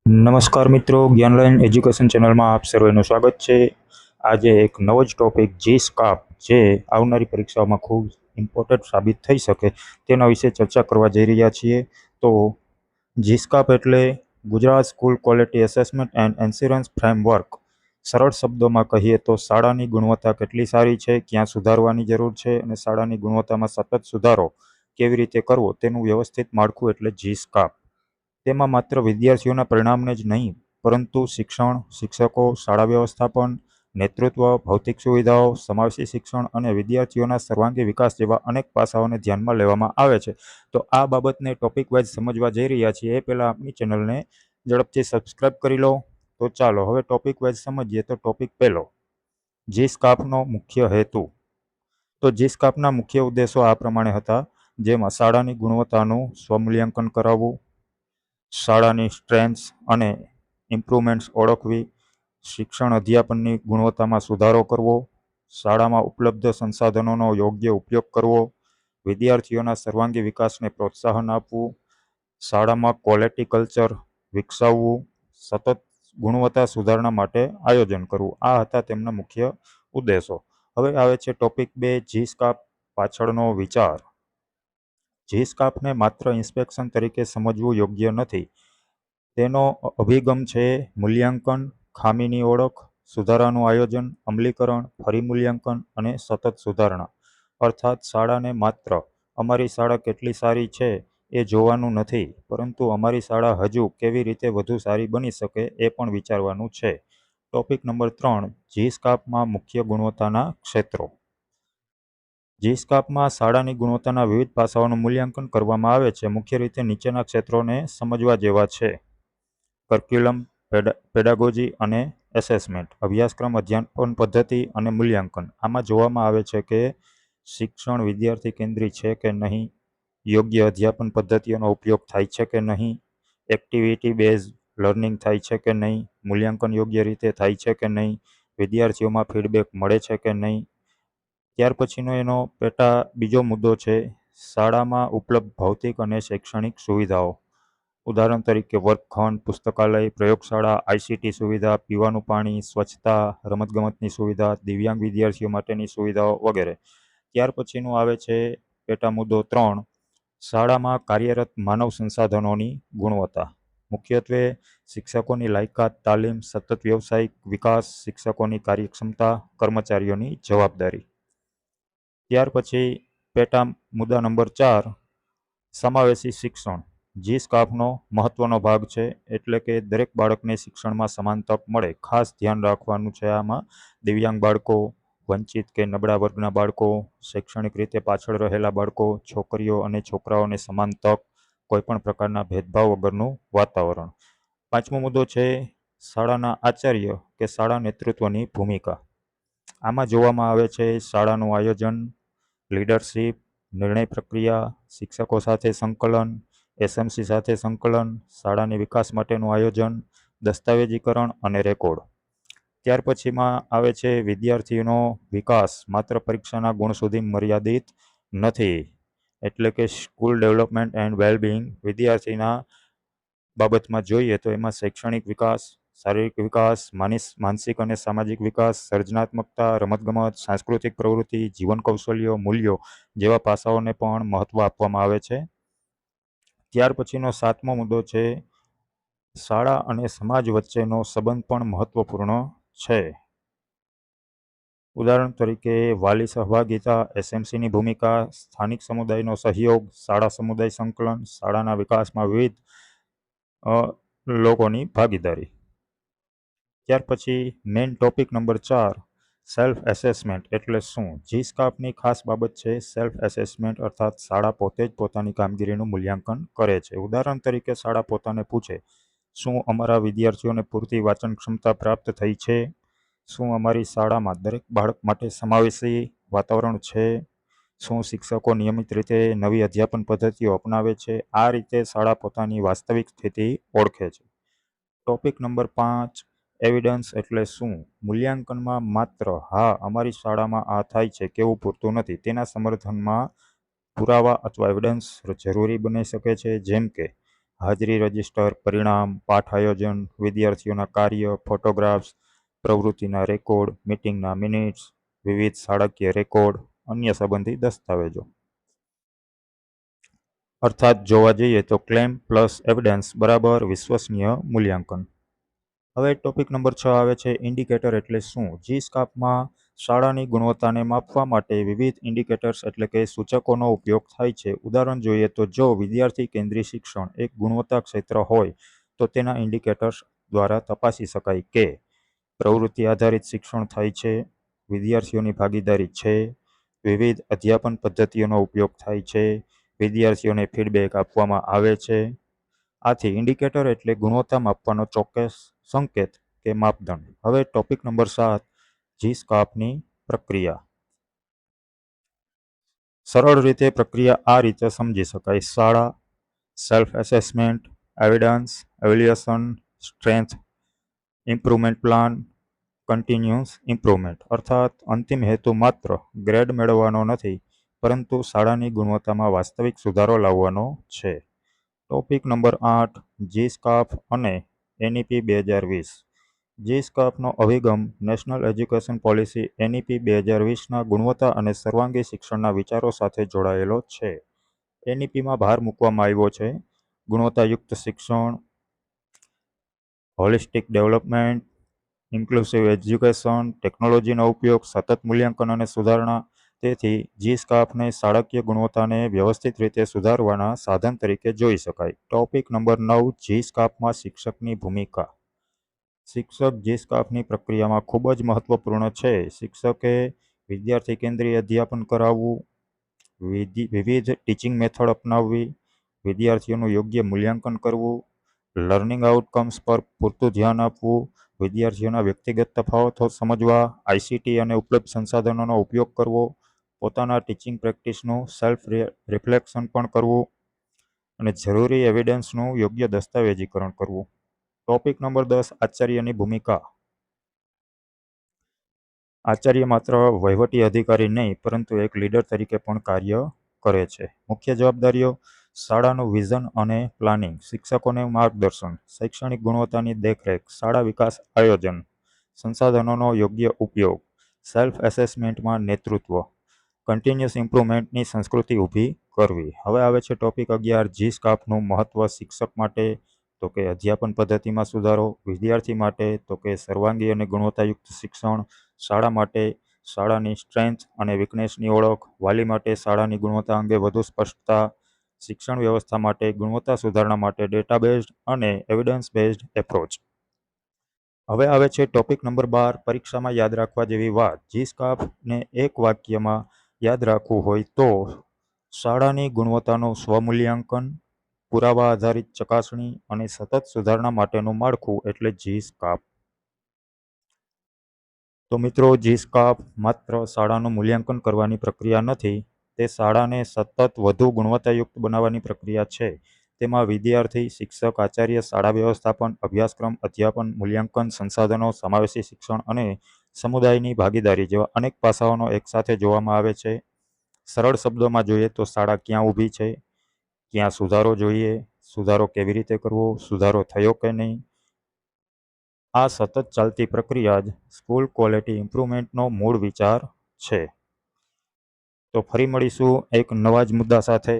નમસ્કાર મિત્રો, જ્ઞાનલાઇન એજ્યુકેશન ચેનલમાં આપ સર્વેનું સ્વાગત છે। આજે એક નવો જ ટોપિક જીસ્કાપ જે આવનારી પરીક્ષાઓમાં ખૂબ ઇમ્પોર્ટન્ટ સાબિત થઈ શકે તેના વિશે ચર્ચા કરવા જઈ રહ્યા છીએ। તો જીસ્કાપ એટલે Gujarat school quality assessment and assurance framework. સરળ શબ્દોમાં કહીએ તો શાળાની ગુણવત્તા કેટલી સારી છે, ક્યાં સુધારવાની જરૂર છે અને શાળાની ગુણવત્તામાં સતત સુધારો કેવી રીતે કરવો તેનું વ્યવસ્થિત માળખું એટલે જીસ્કાપ। તેમાં માત્ર વિદ્યાર્થીઓના પરિણામને જ નહીં, પરંતુ શિક્ષણ, શિક્ષકો, શાળા વ્યવસ્થાપન, નેતૃત્વ, ભૌતિક સુવિધાઓ, સમાવેશી શિક્ષણ અને વિદ્યાર્થીઓના સર્વાંગી વિકાસ જેવા અનેક પાસાઓને ધ્યાનમાં લેવામાં આવે છે। તો આ બાબતને ટોપિક વાઇઝ સમજવા જઈ રહ્યા છીએ એ પહેલાં આપણી ચેનલને ઝડપથી સબસ્ક્રાઇબ કરી લો। તો ચાલો હવે ટોપિક વાઇઝ સમજીએ। તો ટોપિક પહેલો, જીસ્કાપનો મુખ્ય હેતુ। તો જીસ્કાપના મુખ્ય ઉદ્દેશો આ પ્રમાણે હતા, જેમાં શાળાની ગુણવત્તાનું સ્વમૂલ્યાંકન કરાવવું, શાળાની સ્ટ્રેન્થ્સ અને ઇમ્પ્રુવમેન્ટ્સ ઓળખવી, શિક્ષણ અધ્યાપનની ગુણવત્તામાં સુધારો કરવો, શાળામાં ઉપલબ્ધ સંસાધનોનો યોગ્ય ઉપયોગ કરવો, વિદ્યાર્થીઓના સર્વાંગી વિકાસને પ્રોત્સાહન આપવું, શાળામાં ક્વોલિટી કલ્ચર વિકસાવવું, સતત ગુણવત્તા સુધારણા માટે આયોજન કરવું। આ હતા તેમના મુખ્ય ઉદ્દેશો। હવે આવે છે ટોપિક 2, જીસ્કાપ પાછળનો વિચાર। જીસ્કાપને માત્ર ઇન્સ્પેક્શન તરીકે સમજવું યોગ્ય નથી। તેનો અભિગમ છે મૂલ્યાંકન, ખામીની ઓળખ, સુધારાનું આયોજન, અમલીકરણ, ફરી મૂલ્યાંકન અને સતત સુધારણા। અર્થાત શાળાને માત્ર અમારી શાળા કેટલી સારી છે એ જોવાનું નથી, પરંતુ અમારી શાળા હજુ કેવી રીતે વધુ સારી બની શકે એ પણ વિચારવાનું છે। ટોપિક નંબર 3, જીસ્કાપમાં મુખ્ય ગુણવત્તાના ક્ષેત્રો। જીસ્કાપમાં શાળાની ગુણવત્તાના વિવિધ પાસાઓનું મૂલ્યાંકન કરવામાં આવે છે। મુખ્ય રીતે નીચેના ક્ષેત્રોને સમજવા જેવા છે: કરિક્યુલમ, પેડાગોજી અને એસેસમેન્ટ, અભ્યાસક્રમ, અધ્યાપન પદ્ધતિ અને મૂલ્યાંકન। આમાં જોવામાં આવે છે કે શિક્ષણ વિદ્યાર્થી કેન્દ્રિત છે કે નહીં, યોગ્ય અધ્યાપન પદ્ધતિઓનો ઉપયોગ થાય છે કે નહીં, એક્ટિવિટી બેઝ લર્નિંગ થાય છે કે નહીં, મૂલ્યાંકન યોગ્ય રીતે થાય છે કે નહીં, વિદ્યાર્થીઓમાં ફીડબેક મળે છે કે નહીં। ત્યાર પછીનો એનો બીજો મુદ્દો છે શાળામાં ઉપલબ્ધ ભૌતિક અને શૈક્ષણિક સુવિધાઓ। ઉદાહરણ તરીકે વર્ગખંડ, પુસ્તકાલય, પ્રયોગશાળા, આઈસીટી સુવિધા, પીવાનું પાણી, સ્વચ્છતા, રમતગમતની સુવિધા, દિવ્યાંગ વિદ્યાર્થીઓ માટેની સુવિધાઓ વગેરે। ત્યાર પછીનું આવે છે પેટા મુદ્દો 3, શાળામાં કાર્યરત માનવ સંસાધનોની ગુણવત્તા। મુખ્યત્વે શિક્ષકોની લાયકાત, તાલીમ, સતત વ્યવસાયિક વિકાસ, શિક્ષકોની કાર્યક્ષમતા, કર્મચારીઓની જવાબદારી। ત્યાર પછી પેટા મુદ્દા નંબર 4, સમાવેશી શિક્ષણ જીસ્કાપનો મહત્વનો ભાગ છે, એટલે કે દરેક બાળકને શિક્ષણમાં સમાન તક મળે। ખાસ ધ્યાન રાખવાનું છે આમાં દિવ્યાંગ બાળકો, વંચિત કે નબળા વર્ગના બાળકો, શૈક્ષણિક રીતે પાછળ રહેલા બાળકો, છોકરીઓ અને છોકરાઓને સમાન તક, કોઈપણ પ્રકારના ભેદભાવ વગરનું વાતાવરણ। પાંચમો મુદ્દો છે શાળાના આચાર્ય કે શાળા નેતૃત્વની ભૂમિકા। આમાં જોવામાં આવે છે શાળાનું આયોજન, લીડરશિપ, નિર્ણય પ્રક્રિયા, શિક્ષકો સાથે સંકલન, એસએમસી સાથે સંકલન, શાળાની વિકાસ માટેનું આયોજન, દસ્તાવેજીકરણ અને રેકોર્ડ। ત્યાર પછીમાં આવે છે વિદ્યાર્થીનો વિકાસ માત્ર પરીક્ષાના ગુણ સુધી મર્યાદિત નથી, એટલે કે સ્કૂલ ડેવલપમેન્ટ એન્ડ વેલબિંગ। વિદ્યાર્થીના બાબતમાં જોઈએ તો એમાં શૈક્ષણિક વિકાસ, શારીરિક વિકાસ, માનસિક અને સામાજિક વિકાસ, સર્જનાત્મકતા, રમતગમત, સાંસ્કૃતિક પ્રવૃત્તિ, જીવન કૌશલ્યો, મૂલ્યો જેવા પાસાઓને પણ મહત્વ આપવામાં આવે છે। ત્યાર પછીનો 7મો મુદ્દો છે શાળા અને સમાજ વચ્ચેનો સંબંધ પણ મહત્વપૂર્ણ છે। ઉદાહરણ તરીકે વાલી સહભાગિતા, એસએમસીની ભૂમિકા, સ્થાનિક સમુદાયનો સહયોગ, શાળા સમુદાય સંકલન, શાળાના વિકાસમાં વિવિધ લોકોની ભાગીદારી। ત્યાર પછી main topic number 4, self assessment એટલે શું? જીસ્કાપની ખાસ બાબત છે સેલ્ફ એસેસમેન્ટ, અર્થાત શાળા પોતે જ પોતાની કામગીરીનું મૂલ્યાંકન કરે છે। ઉદાહરણ તરીકે શાળા પોતાને પૂછે, શું અમારા વિદ્યાર્થીઓને પૂરતી વાંચન ક્ષમતા પ્રાપ્ત થઈ છે? શું અમારી શાળામાં દરેક બાળક માટે સમાવેશી વાતાવરણ છે? શું શિક્ષકો નિયમિત રીતે નવી અધ્યાપન પદ્ધતિઓ અપનાવે છે? આ રીતે શાળા પોતાની વાસ્તવિક સ્થિતિ ઓળખે છે। ટોપિક નંબર 5, એવિડન્સ એટલે શું? મૂલ્યાંકનમાં માત્ર હા અમારી શાળામાં આ થાય છે કેવું પૂરતું નથી, તેના સમર્થનમાં પુરાવા અથવા એવિડન્સ જરૂરી બની શકે છે। જેમ કે હાજરી રજિસ્ટર, પરિણામ, પાઠ આયોજન, વિદ્યાર્થીઓના કાર્ય, ફોટોગ્રાફ્સ, પ્રવૃત્તિના રેકોર્ડ, મીટિંગના મિનિટ્સ, વિવિધ શાળાકીય રેકોર્ડ, અન્ય સંબંધી દસ્તાવેજો. અર્થાત જોવા જઈએ તો ક્લેમ પ્લસ એવિડન્સ બરાબર વિશ્વસનીય મૂલ્યાંકન. હવે ટોપિક નંબર 6 આવે છે ઇન્ડિકેટર એટલે શું. જીસ્કાપમાં શાળાની ગુણવત્તાને માપવા માટે વિવિધ ઇન્ડિકેટર્સ એટલે કે સૂચકોનો ઉપયોગ થાય છે. ઉદાહરણ જોઈએ તો જો વિદ્યાર્થી કેન્દ્રિત શિક્ષણ એક ગુણવત્તા ક્ષેત્ર હોય તો તેના ઇન્ડિકેટર્સ દ્વારા તપાસી શકાય કે પ્રવૃત્તિ આધારિત શિક્ષણ થાય છે, વિદ્યાર્થીઓની ભાગીદારી છે, વિવિધ અધ્યાપન પદ્ધતિઓનો ઉપયોગ થાય છે, વિદ્યાર્થીઓને ફીડબેક આપવામાં આવે છે. આથી ઇન્ડિકેટર એટલે ગુણવત્તા માપવાનો ચોક્કસ સંકેત કે માપદંડ. હવે ટોપિક નંબર 7 જીસ્કાપની પ્રક્રિયા. સરળ રીતે પ્રક્રિયા આ રીતે સમજી શકાય. શાળા, self assessment, evidence, evaluation, strength, improvement plan, continuous improvement. અર્થાત અંતિમ હેતુ માત્ર ગ્રેડ મેળવવાનો નથી, પરંતુ શાળાની ગુણવત્તામાં વાસ્તવિક સુધારો લાવવાનો છે. ટોપિક નંબર 8 જીસ્કાપ અને એનઈપી 2020. જીસ્કાપનો અભિગમ નેશનલ એજ્યુકેશન પોલિસી એનઈપી 2020ના ગુણવત્તા અને સર્વાંગી શિક્ષણના વિચારો સાથે જોડાયેલો છે. એનઈપીમાં ભાર મૂકવામાં આવ્યો છે ગુણવત્તાયુક્ત શિક્ષણ, હોલિસ્ટિક ડેવલપમેન્ટ, ઇન્ક્લુસિવ એજ્યુકેશન, ટેકનોલોજીનો ઉપયોગ, સતત મૂલ્યાંકન અને સુધારણા. તેથી જીસ્કાપને શાળાકીય ગુણવત્તાને વ્યવસ્થિત રીતે સુધારવાના સાધન તરીકે જોઈ શકાય. ટોપિક નંબર 9 જીસ્કાપમાં શિક્ષકની ભૂમિકા. શિક્ષક જીસ્કાપની પ્રક્રિયામાં ખૂબ જ મહત્વપૂર્ણ છે. શિક્ષકે વિદ્યાર્થી કેન્દ્રીય અધ્યાપન કરાવવું, વિવિધ ટીચિંગ મેથડ અપનાવવી, વિદ્યાર્થીઓનું યોગ્ય મૂલ્યાંકન કરવું, લર્નિંગ આઉટકમ્સ પર પૂરતું ધ્યાન આપવું, વિદ્યાર્થીઓના વ્યક્તિગત તફાવતો સમજવા, આઈસીટી અને ઉપલબ્ધ સંસાધનોનો ઉપયોગ કરવો, પોતાના ટીચિંગ પ્રેક્ટિસનું સેલ્ફ રિફ્લેક્શન પણ કરવું અને જરૂરી એવિડન્સનું યોગ્ય દસ્તાવેજીકરણ કરવું. ટોપિક નંબર 10 આચાર્યની ભૂમિકા. આચાર્ય માત્ર વહીવટી અધિકારી નહીં, પરંતુ એક લીડર તરીકે પણ કાર્ય કરે છે. મુખ્ય જવાબદારીઓ: શાળાનું વિઝન અને પ્લાનિંગ, શિક્ષકોને માર્ગદર્શન, શૈક્ષણિક ગુણવત્તાની દેખરેખ, શાળા વિકાસ આયોજન, સંસાધનોનો યોગ્ય ઉપયોગ, સેલ્ફ એસેસમેન્ટમાં નેતૃત્વ, કન્ટિન્યુઅસ ઇમ્પ્રુવમેન્ટની સંસ્કૃતિ ઊભી કરવી. હવે આવે છે ટોપિક 11 જીસ્કાપનું મહત્વ શિક્ષક માટે તો કે અધ્યાપન પદ્ધતિમાં સુધારો, વિદ્યાર્થી માટે તો કે સર્વાંગી અને ગુણવત્તાયુક્ત શિક્ષણ, શાળા માટે શાળાની સ્ટ્રેન્થ અને વીકનેસની ઓળખ, વાલી માટે શાળાની ગુણવત્તા અંગે વધુ સ્પષ્ટતા, શિક્ષણ વ્યવસ્થા માટે ગુણવત્તા સુધારણા માટે ડેટા બેઝડ અને એવિડન્સ બેઝડ એપ્રોચ. હવે આવે છે ટોપિક નંબર 12 પરીક્ષામાં યાદ રાખવા જેવી વાત. જીસ્કાપને એક વાક્યમાં યાદ રાખવું હોય તો શાળાની ગુણવત્તાનું સ્વમૂલ્યાંકન, પુરાવા આધારિત ચકાસણી અને સતત સુધારણા માટેનું માળખું એટલે જીસ્કાપ. તો મિત્રો, જીસ્કાપ માત્ર શાળાનું મૂલ્યાંકન કરવાની પ્રક્રિયા નથી, તે શાળાને સતત વધુ ગુણવત્તાયુક્ત બનાવવાની પ્રક્રિયા છે. તેમાં વિદ્યાર્થી, શિક્ષક, આચાર્ય, શાળા વ્યવસ્થાપન, અભ્યાસક્રમ, અધ્યાપન, મૂલ્યાંકન, સંસાધનો, સમાવેશી શિક્ષણ અને સમુદાયની ભાગીદારી જેવા અનેક પાસાઓનો એકસાથે જોવામાં આવે છે. સરળ શબ્દોમાં જોઈએ તો શાળા ક્યાં ઊભી છે, ક્યાં સુધારો જોઈએ, સુધારો કેવી રીતે કરવો, સુધારો થયો કે નહીં. આ સતત ચાલતી પ્રક્રિયા જ સ્કૂલ ક્વોલિટી ઇમ્પ્રુવમેન્ટનો મૂળ વિચાર છે. તો ફરી મળીશું એક નવા જ મુદ્દા સાથે.